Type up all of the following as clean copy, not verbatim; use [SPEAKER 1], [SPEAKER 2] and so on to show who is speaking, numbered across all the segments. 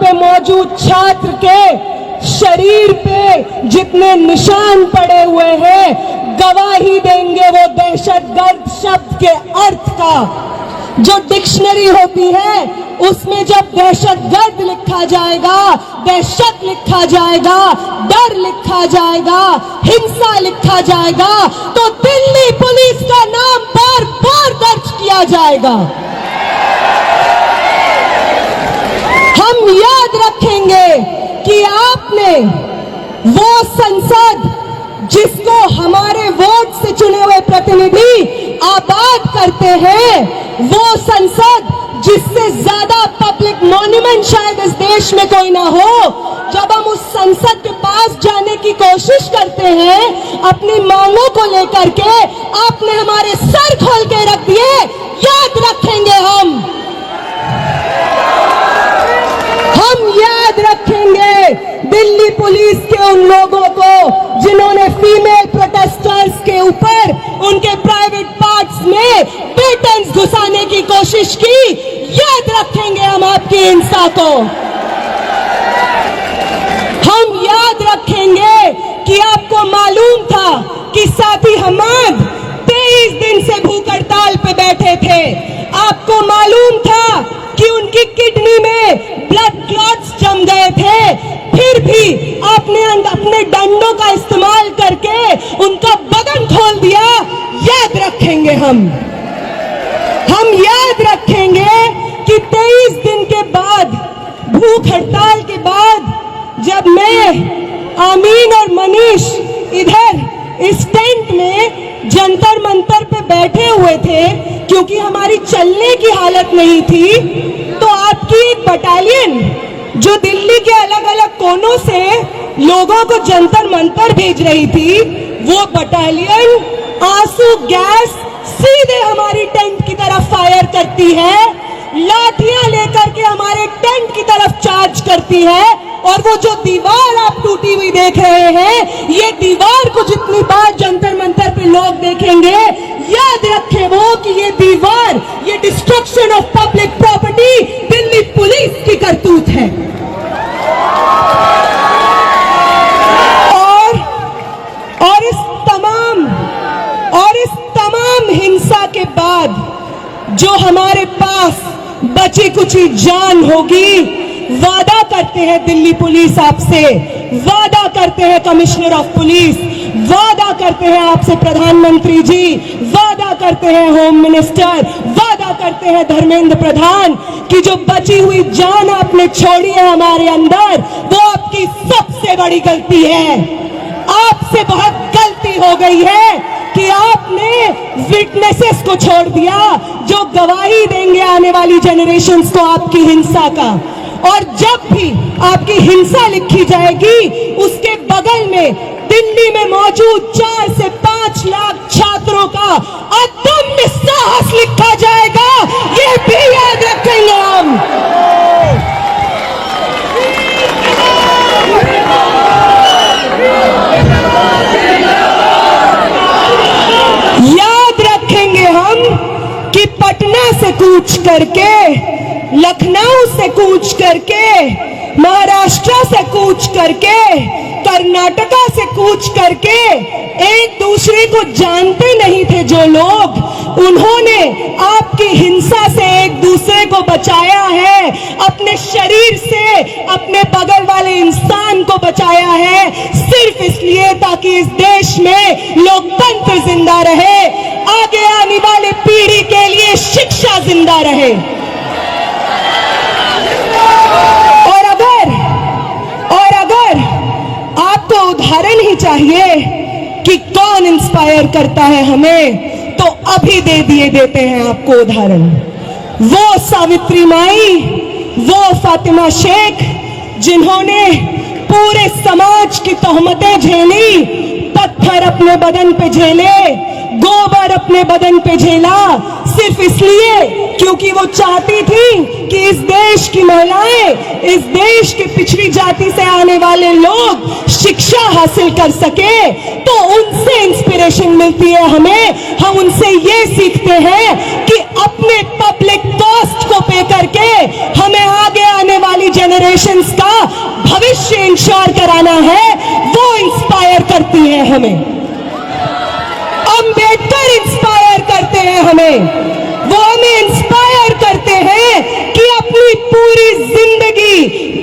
[SPEAKER 1] पे मौजूद छात्र के शरीर पे जितने निशान पड़े हुए हैं गवाही देंगे वो दहशतगर्द शब्द के अर्थ का। जो डिक्शनरी होती है उसमें जब दहशतगर्द लिखा जाएगा, दहशत लिखा जाएगा, डर लिखा जाएगा, हिंसा लिखा जाएगा तो दिल्ली पुलिस का नाम बार बार दर्ज किया जाएगा। हम याद रखेंगे कि आपने वो संसद जिसको हमारे वोट से चुने हुए प्रतिनिधि आबाद करते हैं, वो संसद जिससे ज्यादा पब्लिक मॉन्यूमेंट शायद इस देश में कोई ना हो, जब हम उस संसद के पास जाने की कोशिश करते हैं अपनी मांगों को लेकर के, आपने हमारे सर खोल के रख दिए। याद रखेंगे हम याद रखेंगे दिल्ली पुलिस के उन लोगों को जिन्होंने फीमेल प्रोटेस्टर्स के ऊपर उनके प्राइवेट पार्ट्स में पेटेंट्स घुसाने की कोशिश की। याद रखेंगे हम आपकी हिंसा को। हम याद रखेंगे कि आपको मालूम था कि साथी हमाद 23 दिन से भूख हड़ताल पे बैठे थे। आपको मालूम था कि उनकी किडनी में ब्लड क्लॉट्स जम गए थे, फिर भी आपने अपने डंडों का इस्तेमाल करके उनका बदन खोल दिया। याद रखेंगे हम याद रखेंगे कि 23 दिन के बाद, भूख हड़ताल के बाद, जब मैं, आमीन और मनीष इधर इस टेंट में जंतर मंतर पे बैठे हुए थे क्योंकि हमारी चलने की हालत नहीं थी, तो आपकी एक बटालियन जो दिल्ली के अलग अलग कोनों से लोगों को जंतर मंतर भेज रही थी, वो बटालियन आंसू गैस सीधे हमारी टेंट की तरफ फायर करती है, लाठियां लेकर के हमारे टेंट की तरफ चार्ज करती है। और वो जो दीवार आप टूटी हुई देख रहे हैं, ये दीवार को जितनी बार जंतर मंतर पे लोग देखेंगे, याद रखें वो कि ये दीवार, ये destruction of public property Delhi police की करतूत है। और इस तमाम हिंसा के बाद जो हमारे पास बची कुची जान होगी, वादा करते हैं दिल्ली पुलिस आपसे, वादा करते हैं कमिश्नर ऑफ पुलिस, वादा करते हैं आपसे प्रधानमंत्री जी, वादा करते हैं होम मिनिस्टर, वादा करते हैं धर्मेंद्र प्रधान कि जो बची हुई जान आपने छोड़ी है हमारे अंदर, वो आपकी सबसे बड़ी गलती है। आपसे बहुत गलती हो गई है कि आपने विटनेसेस को छोड़ दिया जो गवाही देंगे आने वाली जनरेशंस को आपकी हिंसा का। और जब भी आपकी हिंसा लिखी जाएगी, उसके बगल में दिल्ली में मौजूद 4 से 5 लाख छात्रों का अदम्य साहस लिखा जाएगा। ये भी याद रखेंगे हम। याद रखेंगे हम कि पटना से कूच करके, लखनऊ से कूच करके, महाराष्ट्र से कूच करके, कर्नाटका से कूच करके, एक दूसरे को जानते नहीं थे जो लोग, उन्होंने आपकी हिंसा से एक दूसरे को बचाया है, अपने शरीर से अपने बगल वाले इंसान को बचाया है, सिर्फ इसलिए ताकि इस देश में लोकतंत्र जिंदा रहे, आगे आने वाले पीढ़ी के लिए शिक्षा जिंदा रहे। और अगर आपको उदाहरण ही चाहिए कि कौन इंस्पायर करता है हमें, तो अभी देते हैं आपको उदाहरण। वो सावित्री माई, वो फातिमा शेख, जिन्होंने पूरे समाज की तोहमतें झेली, पत्थर अपने बदन पे झेले, गोबर अपने बदन पे झेला, सिर्फ इसलिए क्योंकि वो चाहती थी कि इस देश की महिलाएं, इस देश के पिछड़ी जाति से आने वाले लोग शिक्षा हासिल कर सके। तो उनसे इंस्पिरेशन मिलती है हमें। हम उनसे ये सीखते हैं कि अपने पब्लिक कॉस्ट को पे करके हमें आगे आने वाली जनरेशंस का भविष्य इंश्योर कराना है, वो इंस्पायर करती है हमें। अंबेडकर इंस्पायर करते हैं हमें, वो हमें इंस्पायर करते हैं कि अपनी पूरी जिंदगी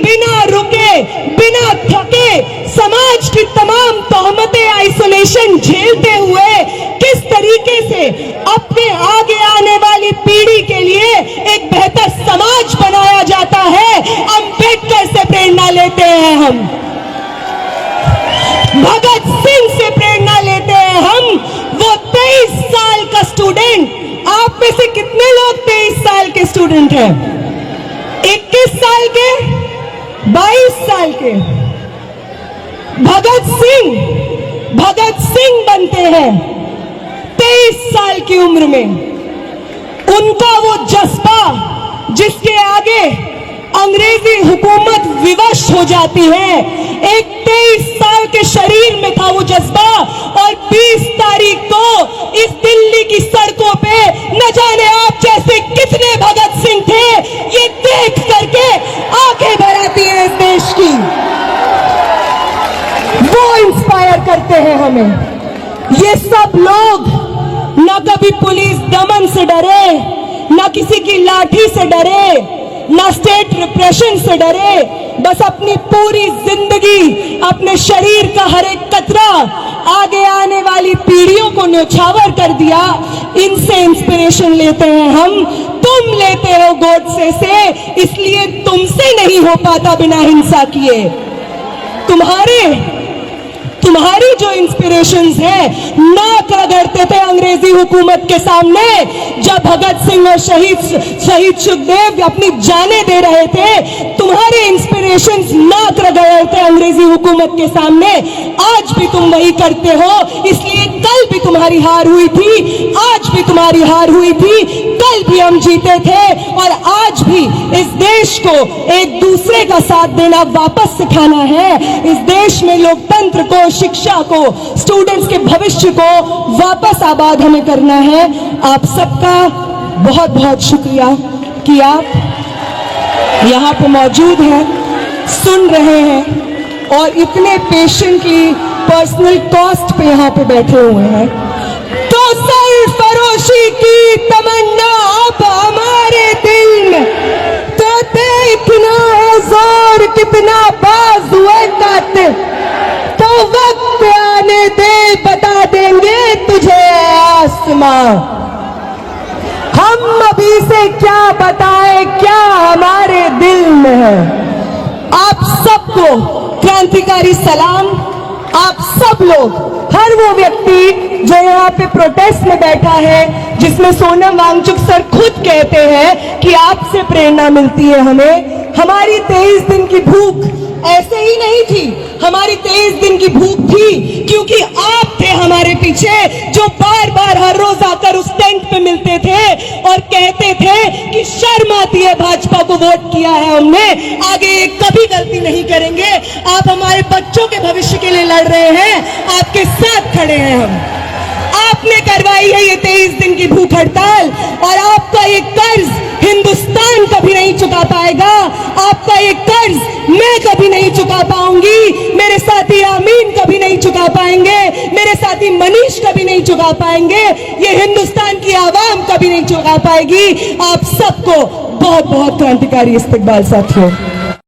[SPEAKER 1] बिना रुके, बिना थके, समाज की तमाम तोहमतें, आइसोलेशन झेलते हुए किस तरीके से अपने आगे आने वाली पीढ़ी के लिए एक बेहतर समाज बनाया जाता है, अंबेडकर से प्रेरणा लेते हैं हम, भगत सिंह से प्रेरणा लेते हैं हम। वो 23 साल का स्टूडेंट, आप में से कितने लोग 23 साल के स्टूडेंट हैं? 21 साल के, 22 साल के? भगत सिंह बनते हैं 23 साल की उम्र में। उनका वो जज्बा जिसके आगे अंग्रेजी हुकूमत विवश हो जाती है, एक 23 साल के शरीर में था वो जज्बा, और 20 तारीख को इस दिल्ली की सड़कों पे न जाने आप जैसे कितने भगत सिंह थे, ये देख करके आंखें भर आती है इस देश की। वो इंस्पायर करते हैं हमें। ये सब लोग न कभी पुलिस दमन से डरे, न किसी की लाठी से डरे, ना स्टेट रिप्रेशन से डरे, बस अपनी पूरी जिंदगी, अपने शरीर का हर एक कतरा आगे आने वाली पीढ़ियों को न्यौछावर कर दिया। इनसे इंस्पिरेशन लेते हैं हम। तुम लेते हो गोडसे से, इसलिए तुमसे नहीं हो पाता बिना हिंसा किए। तुम्हारी जो इंस्पिरेशंस है, नाक रगड़ते थे अंग्रेजी हुकूमत के सामने जब भगत सिंह और शहीद सुखदेव अपनी जानें दे रहे थे। तुम्हारे इंस्पिरेशंस नाक रगड़ते थे अंग्रेजी हुकूमत के सामने। आज भी तुम वही करते हो, इसलिए कल भी तुम्हारी हार हुई थी, आज भी तुम्हारी हार हुई थी, कल भी हम जीते थे, और आज भी इस देश को एक दूसरे का साथ देना वापस सिखाना है। इस देश में लोकतंत्र को, शिक्षा को, स्टूडेंट्स के भविष्य को वापस आबाद हमें करना है। आप सबका बहुत बहुत शुक्रिया कि आप यहाँ पे मौजूद हैं, सुन रहे हैं और इतने पेशेंटली पर्सनल कॉस्ट पे यहाँ पे बैठे हुए हैं। तो सरफरोशी की तमन्ना अब हमारे दिल में, तो इतना है जोर कितना बाजुए कातिल, तो वक्त आने दे बता देंगे तुझे आसमां। हम अभी से क्या बताएं क्या हमारे दिल में है। आप सबको क्रांतिकारी सलाम। आप सब लोग, हर वो व्यक्ति जो यहाँ पे प्रोटेस्ट में बैठा है, जिसमें सोनम वांगचुक सर खुद कहते हैं कि आपसे प्रेरणा मिलती है हमें। हमारी 23 दिन की भूख ऐसे ही नहीं थी, हमारी 23 दिन की भूख थी क्योंकि आप थे हमारे पीछे, जो बार बार हर रोज आकर उस टेंट पे मिलते थे और कहते थे कि शर्म आती है भाजपा को वोट किया है हमने, आगे कभी गलती नहीं करेंगे। आप हमारे बच्चों के भविष्य के लिए लड़ रहे हैं, आपके साथ खड़े हैं हम। आपने करवाई है ये 23 दिन की भूख हड़ताल, और आपका ये कर्ज हिंदुस्तान कभी नहीं चुका पाएगा। आपका ये कर्ज मैं कभी नहीं चुका पाऊंगी, मेरे साथी आमीन कभी नहीं चुका पाएंगे, मेरे साथी मनीष कभी नहीं चुका पाएंगे, ये हिंदुस्तान की आवाम कभी नहीं चुका पाएगी। आप सबको बहुत बहुत क्रांतिकारी इस्तकबाल साथियों।